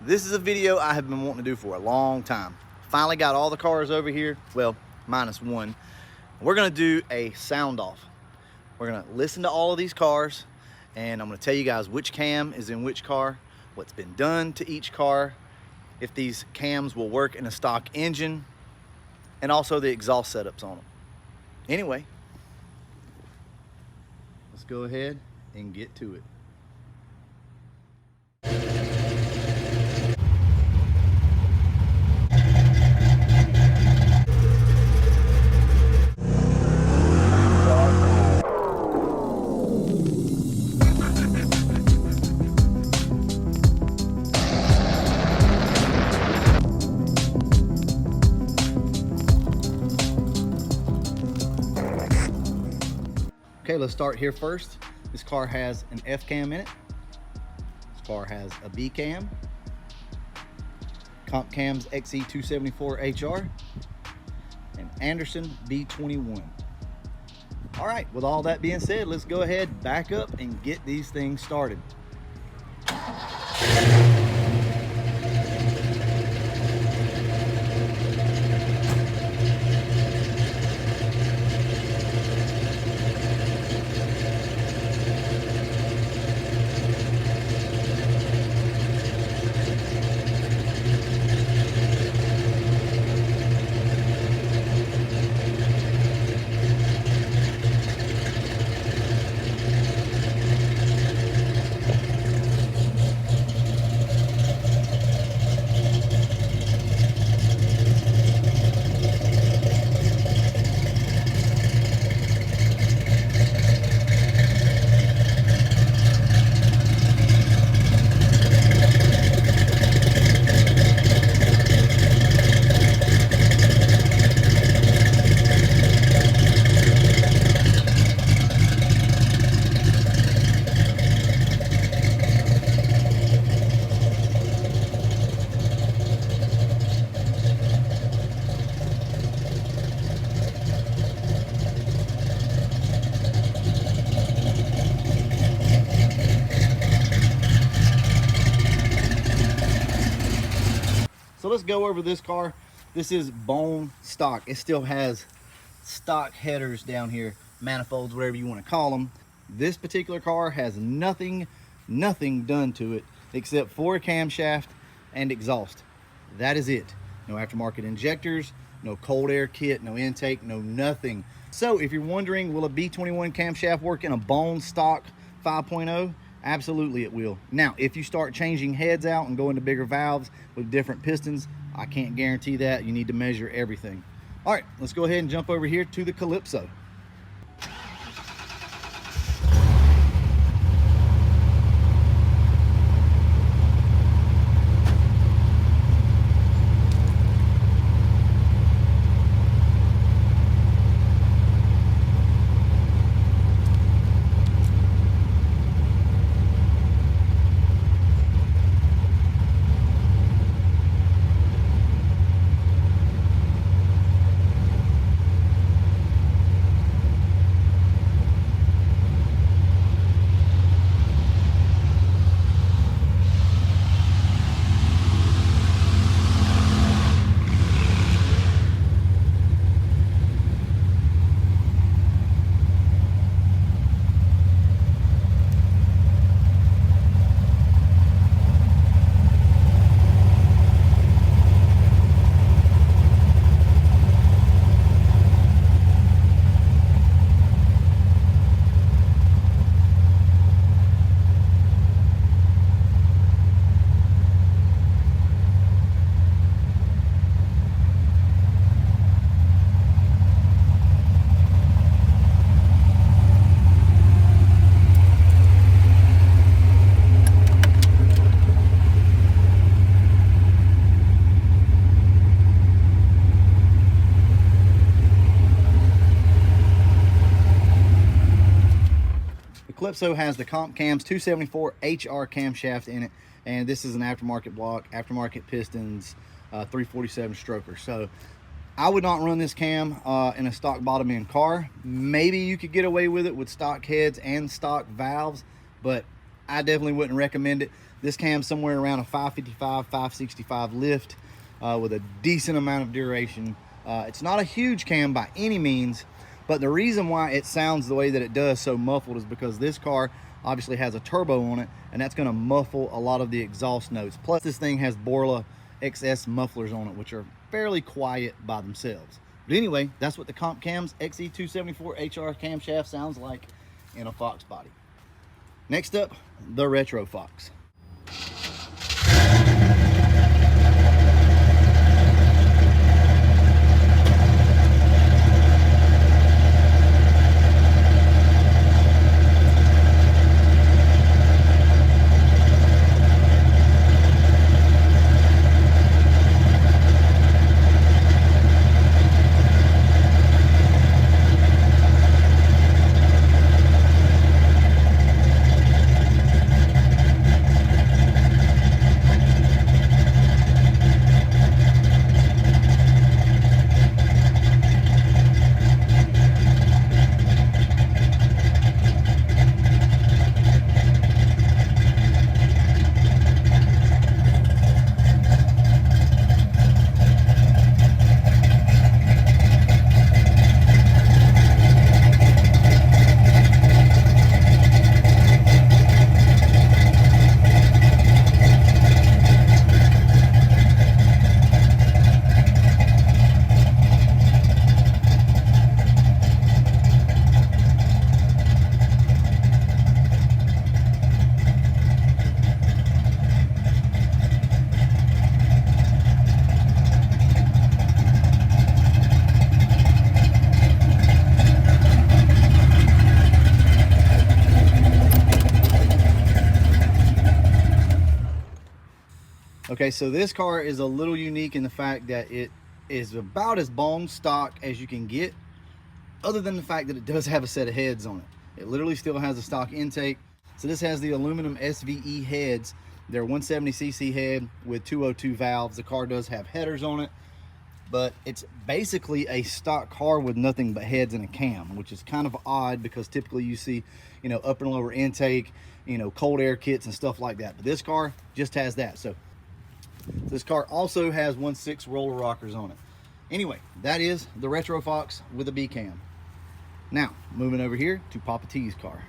This is a video I have been wanting to do for a long time. Finally got all the cars over here, well, minus one. We're gonna do a sound off. We're gonna listen to all of these cars, and I'm gonna tell you guys which cam is in which car, what's been done to each car, if these cams will work in a stock engine, and also the exhaust setups on them. Anyway, let's go ahead and get to it. Okay, let's start here first. This car has an F cam in it. This car has a B cam, CAMSHAFT XE274HR, and Anderson B21. All right, with all that being said, let's go ahead, back up, and get these things started. So let's go over this car. This is bone stock. It still has stock headers down here, manifolds, whatever you want to call them. This particular car has nothing done to it except for a camshaft and exhaust. That is it. No aftermarket injectors, no cold air kit, no intake, no nothing. So if you're wondering, will a B21 camshaft work in a bone stock 5.0? Absolutely it will. Now, if you start changing heads out and go into bigger valves with different pistons, I can't guarantee that. You need to measure everything. All right, let's go ahead and jump over here to the Calypso. Calypso has the CAMSHAFT 274HR camshaft in it, and this is an aftermarket block, aftermarket pistons, 347 stroker. So I would not run this cam in a stock bottom end car. Maybe you could get away with it with stock heads and stock valves, but I definitely wouldn't recommend it. This cam's somewhere around a 555, 565 lift with a decent amount of duration. It's not a huge cam by any means, but the reason why it sounds the way that it does so muffled is because this car obviously has a turbo on it, and that's going to muffle a lot of the exhaust notes. Plus this thing has Borla XS mufflers on it, which are fairly quiet by themselves. But anyway, that's what the CAMS XE274HR camshaft sounds like in a Fox body. Next up, the Retro Fox. Okay, so this car is a little unique in the fact that it is about as bone stock as you can get, other than the fact that it does have a set of heads on it. It literally still has a stock intake. So this has the aluminum SVE heads. They're 170cc head with 202 valves. The car does have headers on it, but it's basically a stock car with nothing but heads and a cam, which is kind of odd because typically you see, you know, upper and lower intake, you know, cold air kits and stuff like that. But this car just has that. So this car also has 1.6 roller rockers on it. Anyway, that is the Retro Fox with a B cam. Now, moving over here to Papa T's car.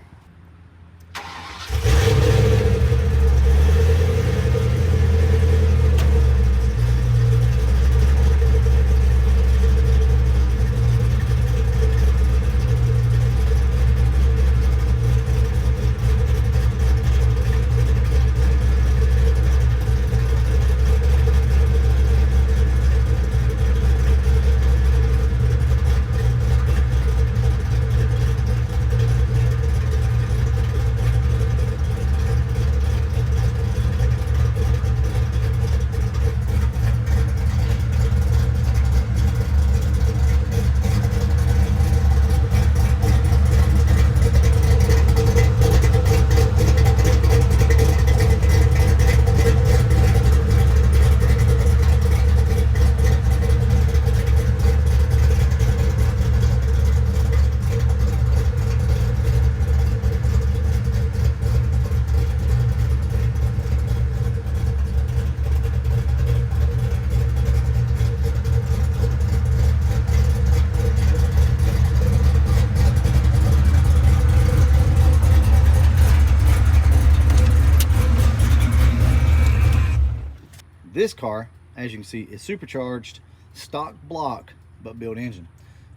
This car, as you can see, is supercharged, stock block, but built engine.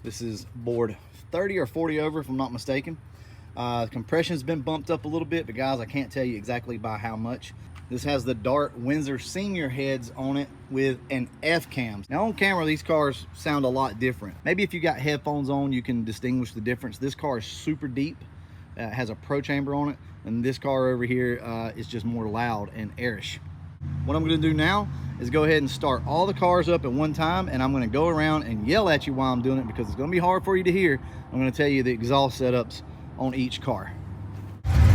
This is board 30 or 40 over, if I'm not mistaken. Compression's been bumped up a little bit, but guys, I can't tell you exactly by how much. This has the Dart Windsor Senior heads on it with an F cams. Now on camera, these cars sound a lot different. Maybe if you got headphones on, you can distinguish the difference. This car is super deep, has a pro chamber on it, and this car over here is just more loud and airish. What I'm going to do now is go ahead and start all the cars up at one time, and I'm going to go around and yell at you while I'm doing it because it's going to be hard for you to hear. I'm going to tell you the exhaust setups on each car.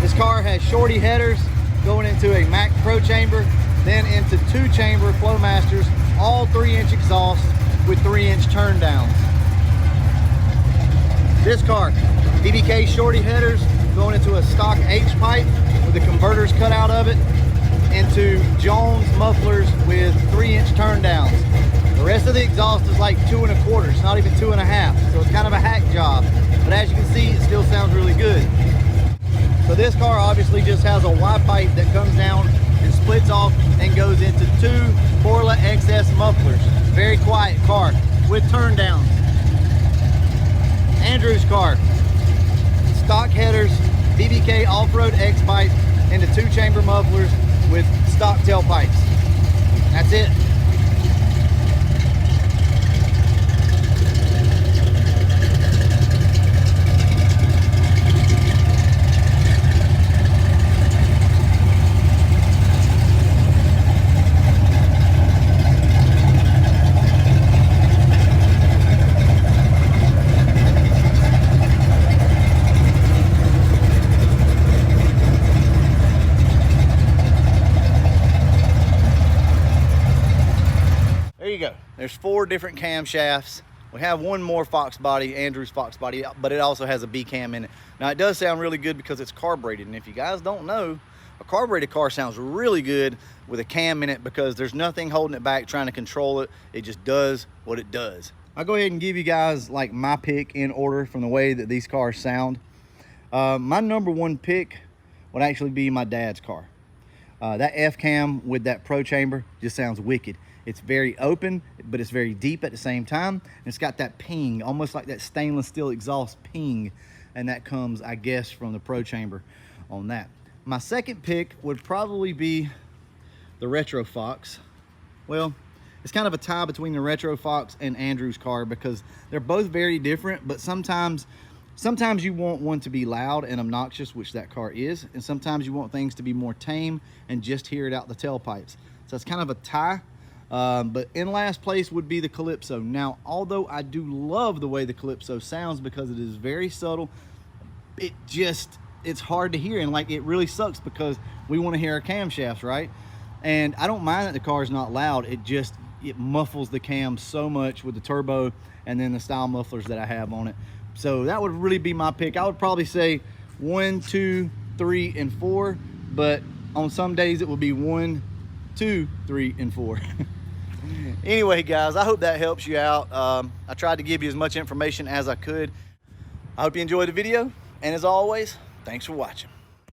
This car has shorty headers going into a Mac Pro chamber, then into 2-chamber Flowmasters, all 3-inch exhaust with 3-inch turn downs. This car, DBK shorty headers going into a stock H pipe with the converters cut out of it, into Jones mufflers with 3-inch turn downs. The rest of the exhaust is like 2 1/4. It's not even 2 1/2. So it's kind of a hack job. But as you can see, it still sounds really good. So this car obviously just has a Y pipe that comes down and splits off and goes into 2 Porla XS mufflers. Very quiet car with turn downs. Andrew's car, stock headers, BBK off-road X pipe into 2 chamber mufflers with stock tailpipes. That's it. There you go. There's 4 different camshafts. We have one more FOXBODY, Andrew's FOXBODY, but it also has a B cam in it. Now it does sound really good because it's carbureted, and if you guys don't know, a carbureted car sounds really good with a cam in it because there's nothing holding it back trying to control it. It just does what it does. I'll go ahead and give you guys like my pick in order from the way that these cars sound. My number 1 pick would actually be my dad's car. That F cam with that Pro chamber just sounds wicked. It's very open, but it's very deep at the same time. And it's got that ping, almost like that stainless steel exhaust ping. And that comes, I guess, from the Pro chamber on that. My second pick would probably be the Retro Fox. Well, it's kind of a tie between the Retro Fox and Andrew's car because they're both very different, but sometimes you want one to be loud and obnoxious, which that car is, and sometimes you want things to be more tame and just hear it out the tailpipes. So it's kind of a tie. But in last place would be the Calypso. Now, although I do love the way the Calypso sounds because it is very subtle, it's hard to hear, and like it really sucks because we want to hear our camshafts, right? And I don't mind that the car is not loud. It muffles the cam so much with the turbo and then the style mufflers that I have on it. So that would really be my pick. I would probably say 1, 2, 3, and 4, but on some days it will be 1, 2, 3, and 4. Anyway, guys, I hope that helps you out. I tried to give you as much information as I could. I hope you enjoyed the video, and as always, thanks for watching.